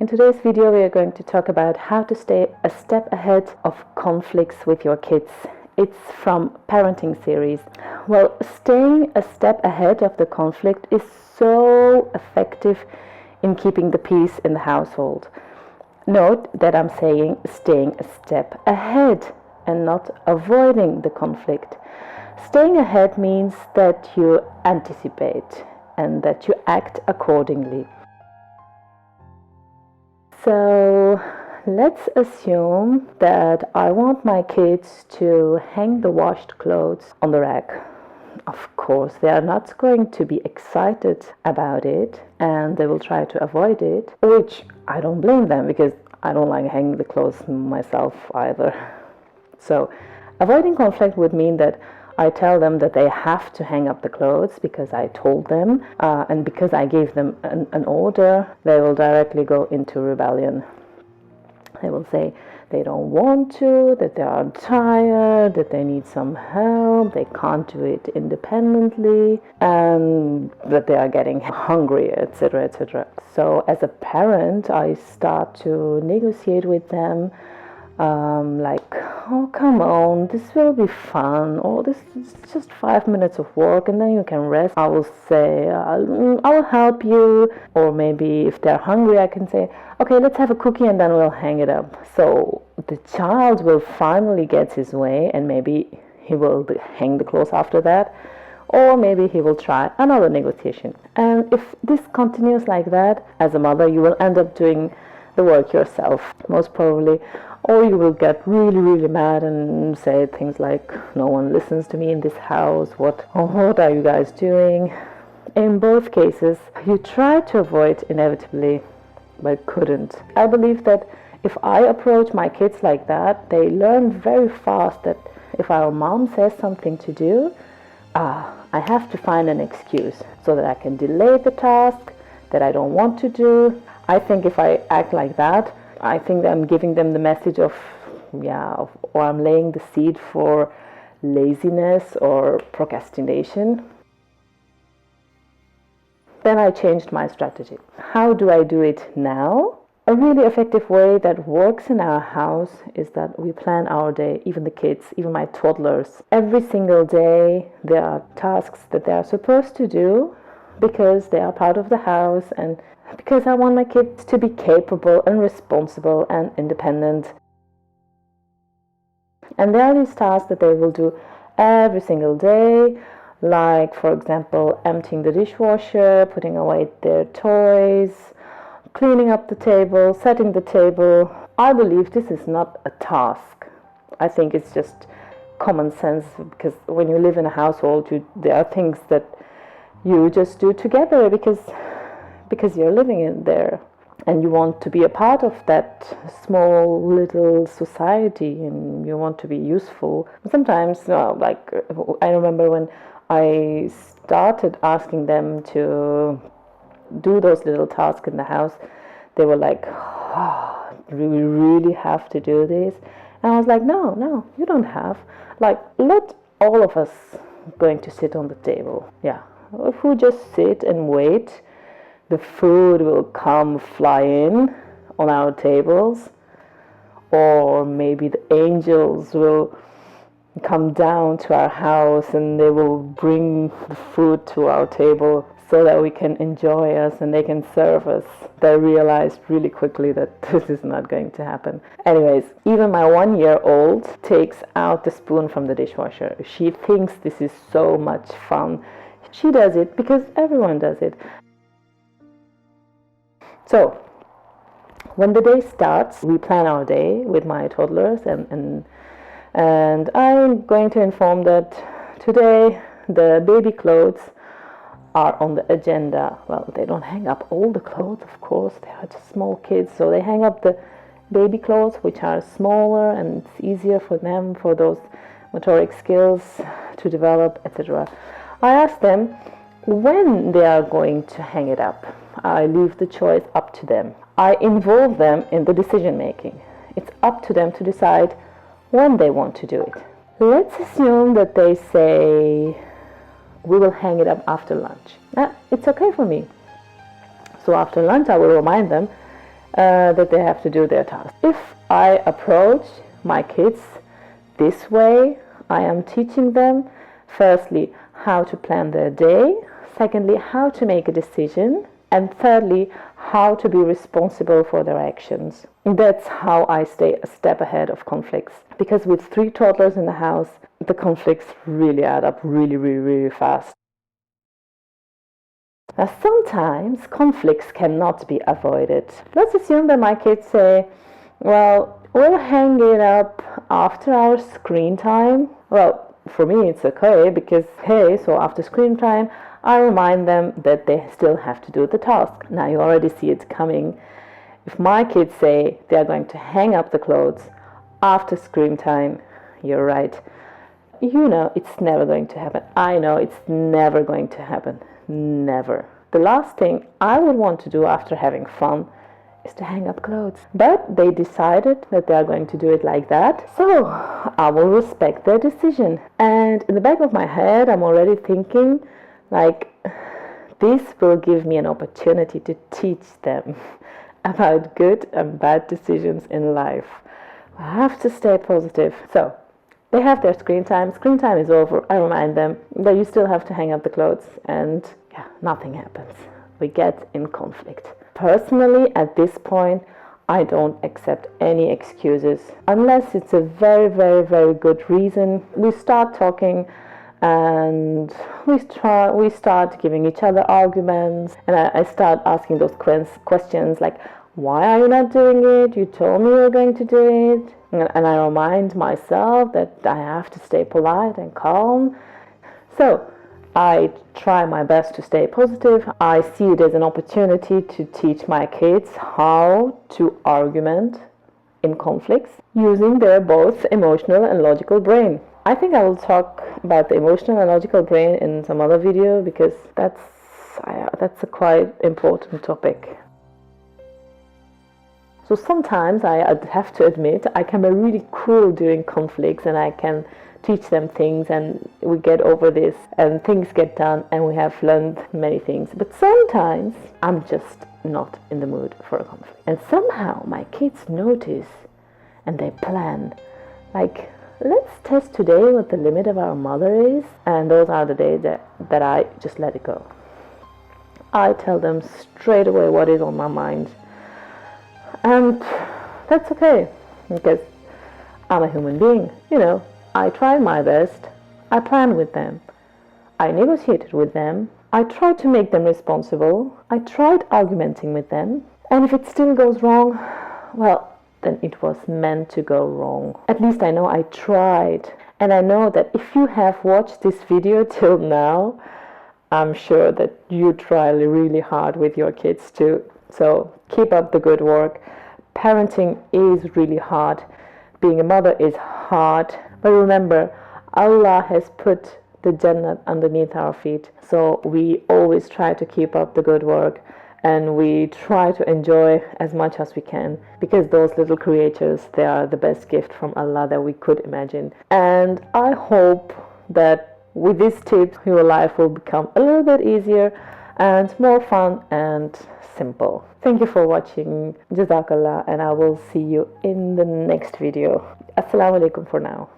In today's video, we are going to talk about how to stay a step ahead of conflicts with your kids. It's from Parenting series. Well, staying a step ahead of the conflict is so effective in keeping the peace in the household. Note that I'm saying staying a step ahead and not avoiding the conflict. Staying ahead means that you anticipate and that you act accordingly. So let's assume that I want my kids to hang the washed clothes on the rack. Of course, they are not going to be excited about it and they will try to avoid it, which I don't blame them because I don't like hanging the clothes myself either. So avoiding conflict would mean that I tell them that they have to hang up the clothes because I told them, and because I gave them an order, they will directly go into rebellion. They will say they don't want to, that they are tired, that they need some help, they can't do it independently, and that they are getting hungry, etc., etc. So as a parent, I start to negotiate with them. Like, oh, come on, this will be fun, or this is just 5 minutes of work and then you can rest. I will say, I'll help you, or maybe if they're hungry, I can say, okay, let's have a cookie and then we'll hang it up. So the child will finally get his way and maybe he will hang the clothes after that, or maybe he will try another negotiation. And if this continues like that, as a mother, you will end up doing the work yourself, most probably. Or you will get really, really mad and say things like, no one listens to me in this house, what are you guys doing? In both cases, you try to avoid inevitably, but couldn't. I believe that if I approach my kids like that, they learn very fast that if our mom says something to do, I have to find an excuse so that I can delay the task that I don't want to do. I think if I act like that, I think I'm giving them the message or I'm laying the seed for laziness or procrastination. Then I changed my strategy. How do I do it now? A really effective way that works in our house is that we plan our day, even the kids, even my toddlers. Every single day there are tasks that they are supposed to do because they are part of the house and because I want my kids to be capable and responsible and independent. And there are these tasks that they will do every single day, like, for example, emptying the dishwasher, putting away their toys, cleaning up the table, setting the table. I believe this is not a task. I think it's just common sense, because when you live in a household, there are things that you just do together because you're living in there and you want to be a part of that small little society and you want to be useful. Sometimes, I remember when I started asking them to do those little tasks in the house, they were like, oh, do we really have to do this? And I was like, no, you don't have. Like, let all of us going to sit on the table. Yeah, if we just sit and wait, the food will come fly in on our tables, or maybe the angels will come down to our house and they will bring the food to our table so that we can enjoy us and they can serve us. They realized really quickly that this is not going to happen. Anyways, even my 1-year-old takes out the spoon from the dishwasher. She thinks this is so much fun. She does it because everyone does it. So, when the day starts, we plan our day with my toddlers and I'm going to inform that today the baby clothes are on the agenda. Well, they don't hang up all the clothes, of course, they are just small kids, so they hang up the baby clothes, which are smaller and it's easier for them, for those motoric skills to develop, etc. I ask them when they are going to hang it up. I leave the choice up to them. I involve them in the decision making. It's up to them to decide when they want to do it. Let's assume that they say, we will hang it up after lunch. It's okay for me. So after lunch I will remind them, that they have to do their task. If I approach my kids this way, I am teaching them, firstly, how to plan their day, secondly, how to make a decision, and thirdly, how to be responsible for their actions. That's how I stay a step ahead of conflicts. Because with 3 toddlers in the house, the conflicts really add up really fast. Now, sometimes conflicts cannot be avoided. Let's assume that my kids say, well, we'll hang it up after our screen time. Well, for me it's okay because, hey, so after screen time, I remind them that they still have to do the task. Now you already see it coming. If my kids say they're going to hang up the clothes after screen time, you're right. You know it's never going to happen. I know it's never going to happen. Never. The last thing I would want to do after having fun is to hang up clothes. But they decided that they are going to do it like that, so I will respect their decision. And in the back of my head, I'm already thinking, like, this will give me an opportunity to teach them about good and bad decisions in life. I have to stay positive. So they have their screen time. Screen time is over. I remind them that you still have to hang up the clothes, and yeah, nothing happens. We get in conflict. Personally, at this point, I don't accept any excuses. Unless it's a very good reason. We start talking and we start giving each other arguments, and I start asking those questions like, why are you not doing it? You told me you were going to do it. And I remind myself that I have to stay polite and calm. So I try my best to stay positive. I see it as an opportunity to teach my kids how to argument in conflicts using their both emotional and logical brain. I think I will talk about the emotional and logical brain in some other video because that's a quite important topic. So sometimes I have to admit I can be really cruel during conflicts, and I can teach them things and we get over this and things get done and we have learned many things. But sometimes I'm just not in the mood for a conflict. And somehow my kids notice and they plan, like, let's test today what the limit of our mother is. And those are the days that I just let it go. I tell them straight away what is on my mind. And that's okay, because I'm a human being. You know, I try my best. I plan with them. I negotiated with them. I tried to make them responsible. I tried argumenting with them. And if it still goes wrong, well, then it was meant to go wrong. At least I know I tried. And I know that if you have watched this video till now, I'm sure that you try really hard with your kids too. So keep up the good work. Parenting is really hard. Being a mother is hard. But remember, Allah has put the Jannah underneath our feet. So we always try to keep up the good work. And we try to enjoy as much as we can. Because those little creatures, they are the best gift from Allah that we could imagine. And I hope that with these tips, your life will become a little bit easier and more fun and simple. Thank you for watching. Jazakallah, and I will see you in the next video. Assalamu alaikum for now.